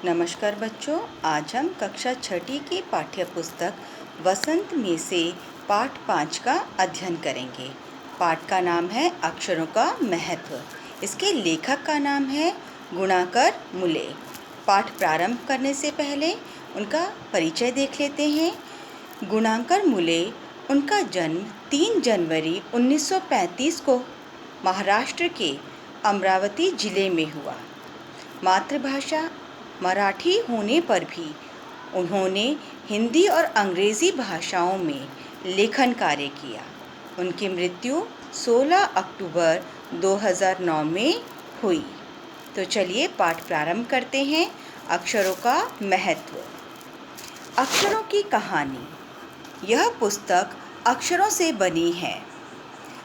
नमस्कार बच्चों, आज हम कक्षा छठी की पाठ्य पुस्तक वसंत में से पाठ 5 का अध्ययन करेंगे। पाठ का नाम है अक्षरों का महत्व। इसके लेखक का नाम है गुणाकर मुले। पाठ प्रारंभ करने से पहले उनका परिचय देख लेते हैं। गुणाकर मुले, उनका जन्म 3 जनवरी 1935 को महाराष्ट्र के अमरावती जिले में हुआ। मातृभाषा मराठी होने पर भी उन्होंने हिंदी और अंग्रेज़ी भाषाओं में लेखन कार्य किया। उनकी मृत्यु 16 अक्टूबर 2009 में हुई। तो चलिए पाठ प्रारंभ करते हैं। अक्षरों का महत्व। अक्षरों की कहानी। यह पुस्तक अक्षरों से बनी है।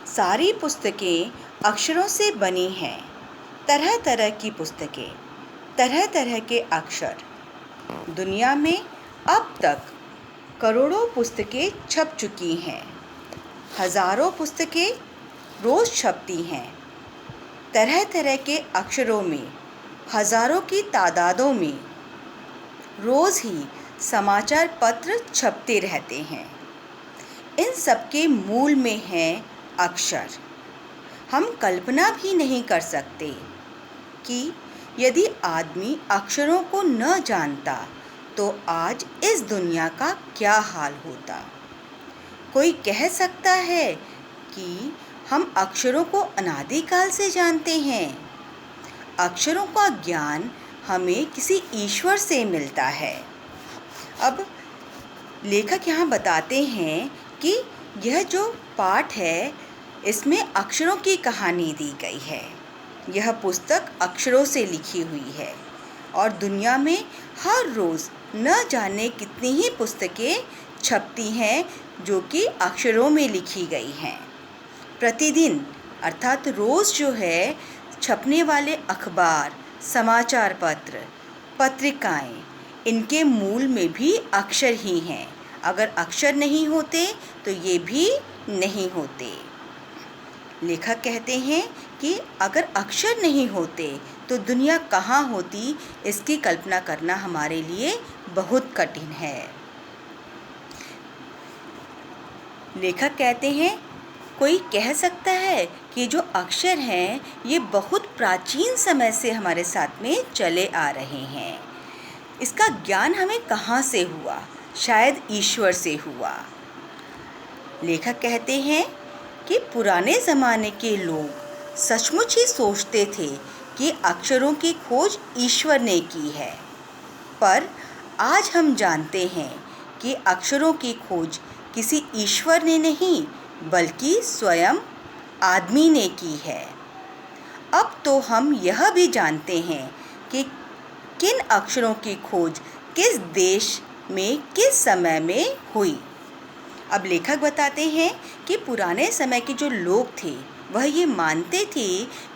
सारी पुस्तकें अक्षरों से बनी हैं। तरह तरह की पुस्तकें, तरह तरह के अक्षर। दुनिया में अब तक करोड़ों पुस्तकें छप चुकी हैं। हज़ारों पुस्तकें रोज़ छपती हैं। तरह तरह के अक्षरों में हज़ारों की तादादों में रोज़ ही समाचार पत्र छपते रहते हैं। इन सब के मूल में हैं अक्षर। हम कल्पना भी नहीं कर सकते कि यदि आदमी अक्षरों को न जानता तो आज इस दुनिया का क्या हाल होता। कोई कह सकता है कि हम अक्षरों को अनादिकाल से जानते हैं। अक्षरों का ज्ञान हमें किसी ईश्वर से मिलता है। अब लेखक यहाँ बताते हैं कि यह जो पाठ है इसमें अक्षरों की कहानी दी गई है। यह पुस्तक अक्षरों से लिखी हुई है और दुनिया में हर रोज़ न जाने कितनी ही पुस्तकें छपती हैं जो कि अक्षरों में लिखी गई हैं। प्रतिदिन अर्थात रोज़ जो है छपने वाले अखबार, समाचार पत्र, पत्रिकाएं, इनके मूल में भी अक्षर ही हैं। अगर अक्षर नहीं होते तो ये भी नहीं होते। लेखक कहते हैं कि अगर अक्षर नहीं होते तो दुनिया कहाँ होती, इसकी कल्पना करना हमारे लिए बहुत कठिन है। लेखक कहते हैं कोई कह सकता है कि जो अक्षर हैं ये बहुत प्राचीन समय से हमारे साथ में चले आ रहे हैं। इसका ज्ञान हमें कहाँ से हुआ? शायद ईश्वर से हुआ। लेखक कहते हैं कि पुराने ज़माने के लोग सचमुच ही सोचते थे कि अक्षरों की खोज ईश्वर ने की है, पर आज हम जानते हैं कि अक्षरों की खोज किसी ईश्वर ने नहीं बल्कि स्वयं आदमी ने की है। अब तो हम यह भी जानते हैं कि किन अक्षरों की खोज किस देश में किस समय में हुई। अब लेखक बताते हैं कि पुराने समय के जो लोग थे वह ये मानते थे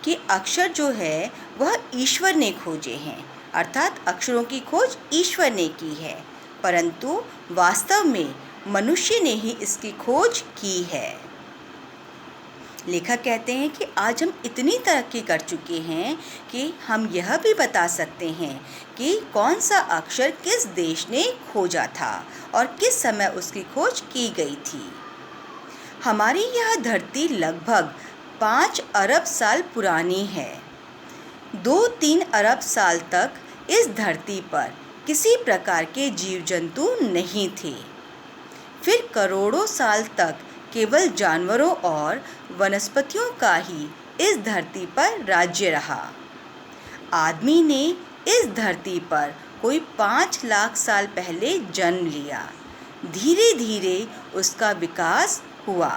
कि अक्षर जो है वह ईश्वर ने खोजे हैं, अर्थात अक्षरों की खोज ईश्वर ने की है, परंतु वास्तव में मनुष्य ने ही इसकी खोज की है। लेखक कहते हैं कि आज हम इतनी तरक्की कर चुके हैं कि हम यह भी बता सकते हैं कि कौन सा अक्षर किस देश ने खोजा था और किस समय उसकी खोज की गई थी। हमारी यह धरती लगभग 5 अरब साल पुरानी है। 2-3 अरब साल तक इस धरती पर किसी प्रकार के जीव जंतु नहीं थे। फिर करोड़ों साल तक केवल जानवरों और वनस्पतियों का ही इस धरती पर राज्य रहा। आदमी ने इस धरती पर कोई 5 लाख साल पहले जन्म लिया। धीरे धीरे उसका विकास हुआ।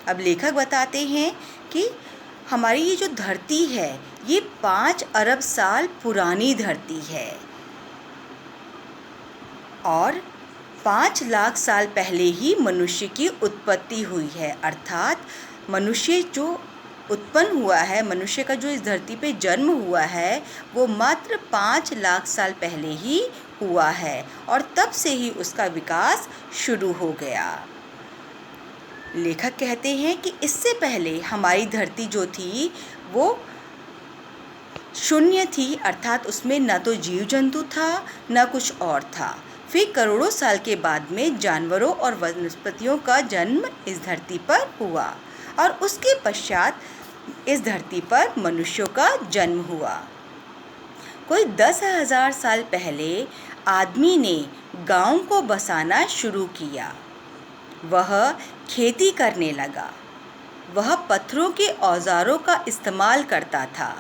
अब लेखक बताते हैं कि हमारी ये जो धरती है ये 5 अरब साल पुरानी धरती है और 5 लाख साल पहले ही मनुष्य की उत्पत्ति हुई है, अर्थात मनुष्य जो उत्पन्न हुआ है, मनुष्य का जो इस धरती पे जन्म हुआ है वो मात्र 5 लाख साल पहले ही हुआ है और तब से ही उसका विकास शुरू हो गया। लेखक कहते हैं कि इससे पहले हमारी धरती जो थी वो शून्य थी, अर्थात उसमें न तो जीव जंतु था न कुछ और था। फिर करोड़ों साल के बाद में जानवरों और वनस्पतियों का जन्म इस धरती पर हुआ और उसके पश्चात इस धरती पर मनुष्यों का जन्म हुआ। कोई 10,000 साल पहले आदमी ने गांव को बसाना शुरू किया। वह खेती करने लगा। वह पत्थरों के औजारों का इस्तेमाल करता था।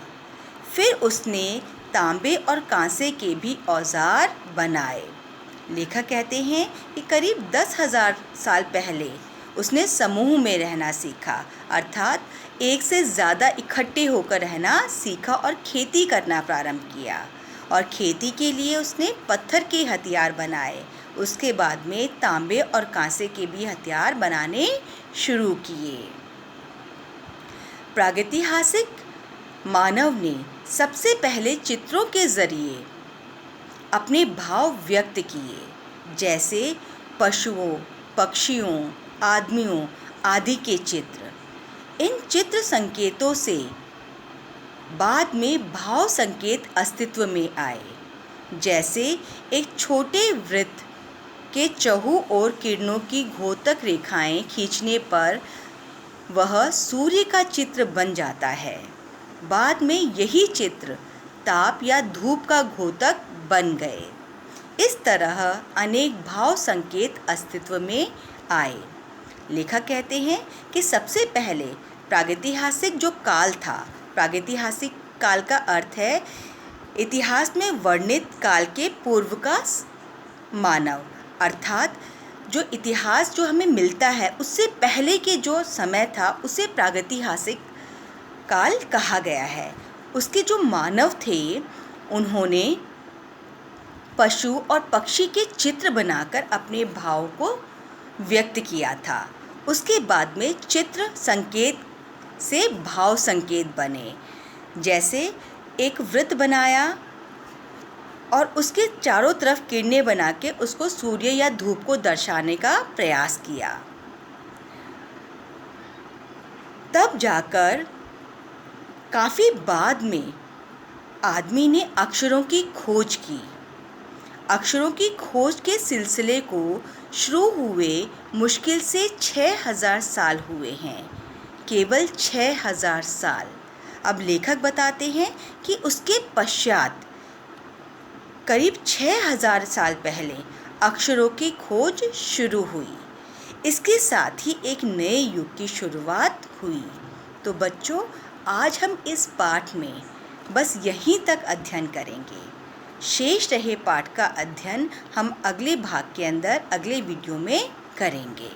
फिर उसने तांबे और कांसे के भी औजार बनाए। लेखक कहते हैं कि करीब 10,000 साल पहले उसने समूह में रहना सीखा, अर्थात एक से ज़्यादा इकट्ठे होकर रहना सीखा और खेती करना प्रारंभ किया। और खेती के लिए उसने पत्थर के हथियार बनाए। उसके बाद में तांबे और कांसे के भी हथियार बनाने शुरू किए। प्रागैतिहासिक मानव ने सबसे पहले चित्रों के ज़रिए अपने भाव व्यक्त किए, जैसे पशुओं, पक्षियों, आदमियों आदि के चित्र। इन चित्र संकेतों से बाद में भाव संकेत अस्तित्व में आए, जैसे एक छोटे वृत्त के चहुं ओर किरणों की घोतक रेखाएं खींचने पर वह सूर्य का चित्र बन जाता है। बाद में यही चित्र ताप या धूप का घोतक बन गए। इस तरह अनेक भाव संकेत अस्तित्व में आए। लेखक कहते हैं कि सबसे पहले प्रागैतिहासिक जो काल था, प्रागैतिहासिक काल का अर्थ है इतिहास में वर्णित काल के पूर्व का मानव, अर्थात जो इतिहास जो हमें मिलता है उससे पहले के जो समय था उसे प्रागैतिहासिक काल कहा गया है। उसके जो मानव थे उन्होंने पशु और पक्षी के चित्र बनाकर अपने भाव को व्यक्त किया था। उसके बाद में चित्र संकेत से भाव संकेत बने, जैसे एक वृत्त बनाया और उसके चारों तरफ किरणें बना के उसको सूर्य या धूप को दर्शाने का प्रयास किया। तब जाकर काफ़ी बाद में आदमी ने अक्षरों की खोज की। अक्षरों की खोज के सिलसिले को शुरू हुए मुश्किल से 6,000 साल हुए हैं, केवल 6,000 साल। अब लेखक बताते हैं कि उसके पश्चात करीब 6,000 साल पहले अक्षरों की खोज शुरू हुई। इसके साथ ही एक नए युग की शुरुआत हुई। तो बच्चों, आज हम इस पाठ में बस यहीं तक अध्ययन करेंगे। शेष रहे पाठ का अध्ययन हम अगले भाग के अंदर अगले वीडियो में करेंगे।